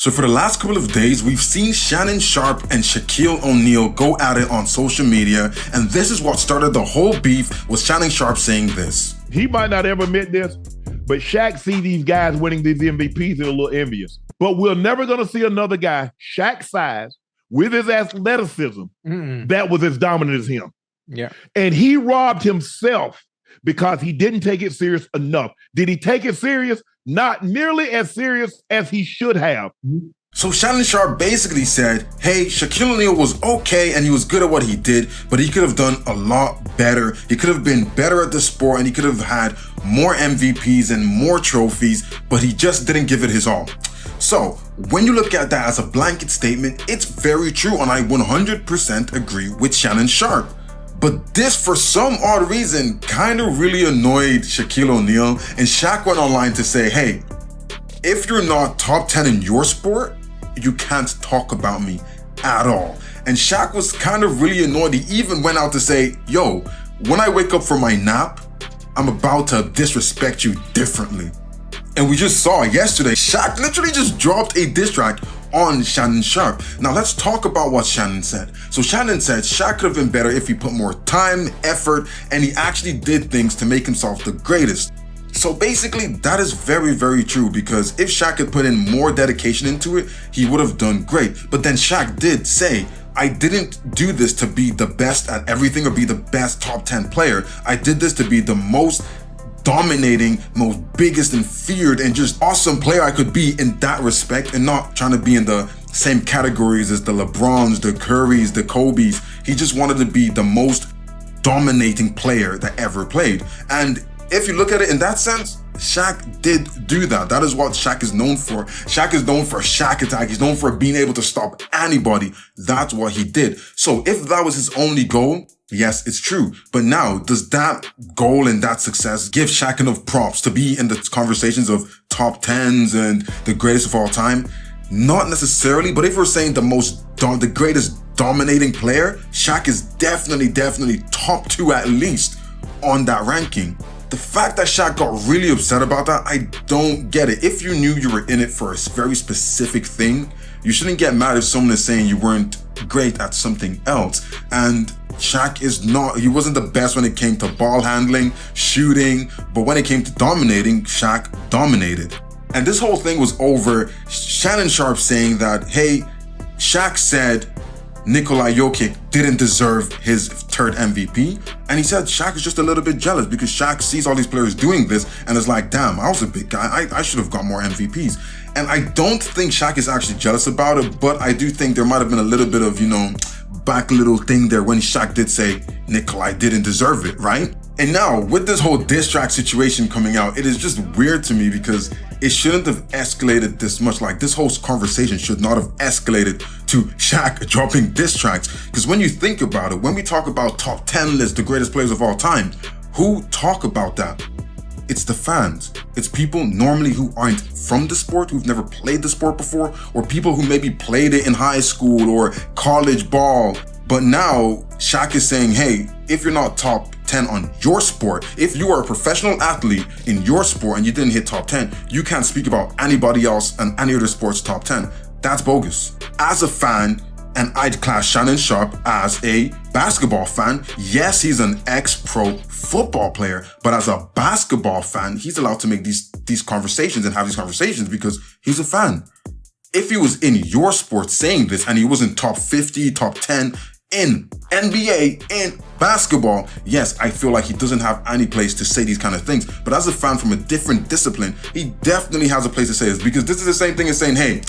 So for the last couple of days, we've seen Shannon Sharpe and Shaquille O'Neal go at it on social media, and this is what started the whole beef with Shannon Sharpe saying this. He might not ever admit this, but Shaq see these guys winning these MVPs and a little envious. But we're never going to see another guy Shaq's size with his athleticism that was as dominant as him. Yeah. And he robbed himself because he didn't take it serious enough. Did he take it serious? Not nearly as serious as he should have. So Shannon Sharpe basically said, hey, Shaquille O'Neal was okay and he was good at what he did, but he could have done a lot better. He could have been better at the sport and he could have had more MVPs and more trophies, but he just didn't give it his all. So when you look at that as a blanket statement, it's very true, and I 100% agree with Shannon Sharpe. But this, for some odd reason, kind of really annoyed Shaquille O'Neal, and Shaq went online to say, hey, if you're not top 10 in your sport, you can't talk about me at all. And Shaq was kind of really annoyed. He even went out to say, yo, when I wake up from my nap, I'm about to disrespect you differently. And we just saw yesterday, Shaq literally just dropped a diss track on Shannon Sharpe. Now let's talk about what Shannon said. So Shannon said Shaq could have been better if he put more time, effort, and he actually did things to make himself the greatest. So basically that is very, very true, because if Shaq had put in more dedication into it, he would have done great. But then Shaq did say, I didn't do this to be the best at everything or be the best top 10 player. I did this to be the most dominating, most biggest and feared and just awesome player I could be in that respect, and not trying to be in the same categories as the LeBrons, the Currys, the Kobes. He just wanted to be the most dominating player that ever played. And if you look at it in that sense, Shaq did do that. That is what Shaq is known for. Shaq is known for a Shaq attack. He's known for being able to stop anybody. That's what he did. So if that was his only goal, yes, it's true. But now, does that goal and that success give Shaq enough props to be in the conversations of top 10s and the greatest of all time? Not necessarily, but if we're saying the greatest dominating player, Shaq is definitely top 2 at least on that ranking. The fact that Shaq got really upset about that, I don't get it. If you knew you were in it for a very specific thing, you shouldn't get mad if someone is saying you weren't great at something else. And Shaq he wasn't the best when it came to ball handling, shooting, but when it came to dominating, Shaq dominated. And this whole thing was over Shannon Sharpe saying that, hey, Shaq said Nikola Jokic didn't deserve his third MVP. And he said Shaq is just a little bit jealous because Shaq sees all these players doing this and is like, damn, I was a big guy. I should have got more MVPs. And I don't think Shaq is actually jealous about it, but I do think there might have been a little bit of, back little thing there when Shaq did say Nikola didn't deserve it, right? And now with this whole diss track situation coming out, it is just weird to me because it shouldn't have escalated this much. Like, this whole conversation should not have escalated to Shaq dropping diss tracks. Because when you think about it, when we talk about top 10 lists, the greatest players of all time, who talk about that? It's the fans. It's people normally who aren't from the sport, who've never played the sport before, or people who maybe played it in high school or college ball. But now Shaq is saying, hey, if you're not top 10 on your sport, if you are a professional athlete in your sport and you didn't hit top 10, you can't speak about anybody else and any other sport's top 10. That's bogus. As a fan, and I'd class Shannon Sharpe as a basketball fan. Yes, he's an ex-pro football player, but as a basketball fan, he's allowed to make these conversations and have these conversations because he's a fan. If he was in your sport saying this and he wasn't top 50, top 10 in NBA, in basketball, yes, I feel like he doesn't have any place to say these kind of things. But as a fan from a different discipline, he definitely has a place to say this, because this is the same thing as saying, hey,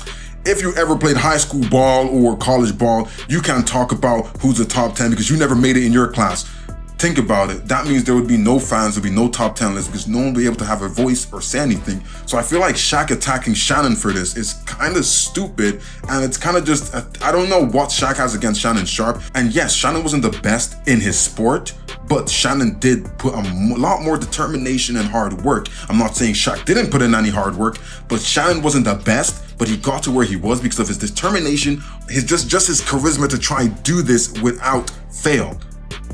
if you ever played high school ball or college ball, you can't talk about who's the top 10 because you never made it in your class. Think about it. That means there would be no fans, there would be no top 10 lists because no one would be able to have a voice or say anything. So I feel like Shaq attacking Shannon for this is kind of stupid, and it's kind of just, I don't know what Shaq has against Shannon Sharpe. And yes, Shannon wasn't the best in his sport, but Shannon did put a lot more determination and hard work. I'm not saying Shaq didn't put in any hard work, but Shannon wasn't the best, but he got to where he was because of his determination, his just his charisma to try and do this without fail.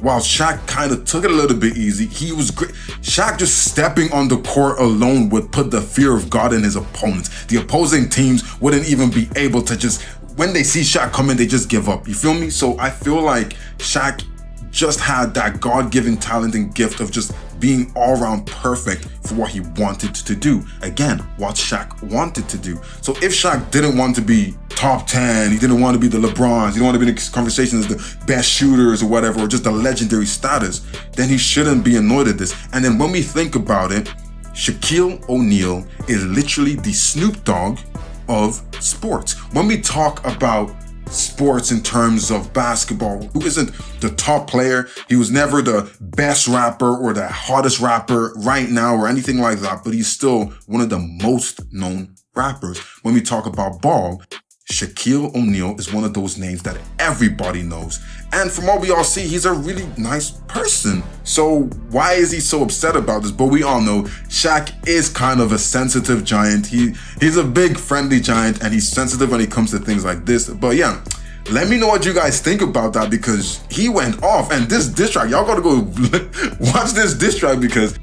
while Shaq kind of took it a little bit easy, he was great. Shaq just stepping on the court alone would put the fear of God in his opponents. The opposing teams wouldn't even be able to just, when they see Shaq coming, they just give up. You feel me? So I feel like Shaq just had that God-given talent and gift of just being all-around perfect for what he wanted to do. Again, what Shaq wanted to do. So if Shaq didn't want to be top 10, he didn't want to be the LeBrons, he didn't want to be in the conversation as the best shooters or whatever, or just the legendary status, then he shouldn't be annoyed at this. And then when we think about it, Shaquille O'Neal is literally the Snoop Dogg of sports. When we talk about sports in terms of basketball, who isn't the top player? He was never the best rapper or the hottest rapper right now or anything like that, but he's still one of the most known rappers. When we talk about ball, Shaquille O'Neal is one of those names that everybody knows. And from what we all see, he's a really nice person. So why is he so upset about this? But we all know Shaq is kind of a sensitive giant. He's a big friendly giant and he's sensitive when it comes to things like this. But yeah, let me know what you guys think about that, because he went off. And this diss track, y'all gotta go watch this diss track, because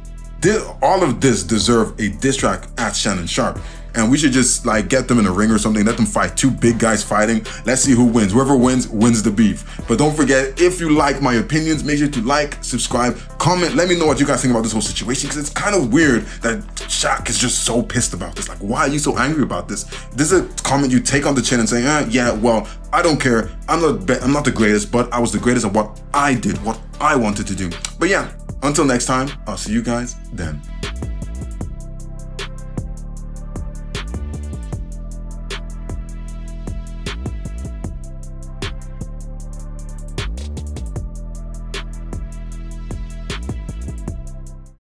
all of this deserve a diss track at Shannon Sharpe. And we should just like get them in a ring or something, let them fight, two big guys fighting. Let's see who wins. Whoever wins, wins the beef. But don't forget, if you like my opinions, make sure to like, subscribe, comment. Let me know what you guys think about this whole situation, because it's kind of weird that Shaq is just so pissed about this. Like, why are you so angry about this? This is a comment you take on the chin and say, yeah, well, I don't care. I'm not the greatest, but I was the greatest at what I did, what I wanted to do. But yeah, until next time, I'll see you guys then.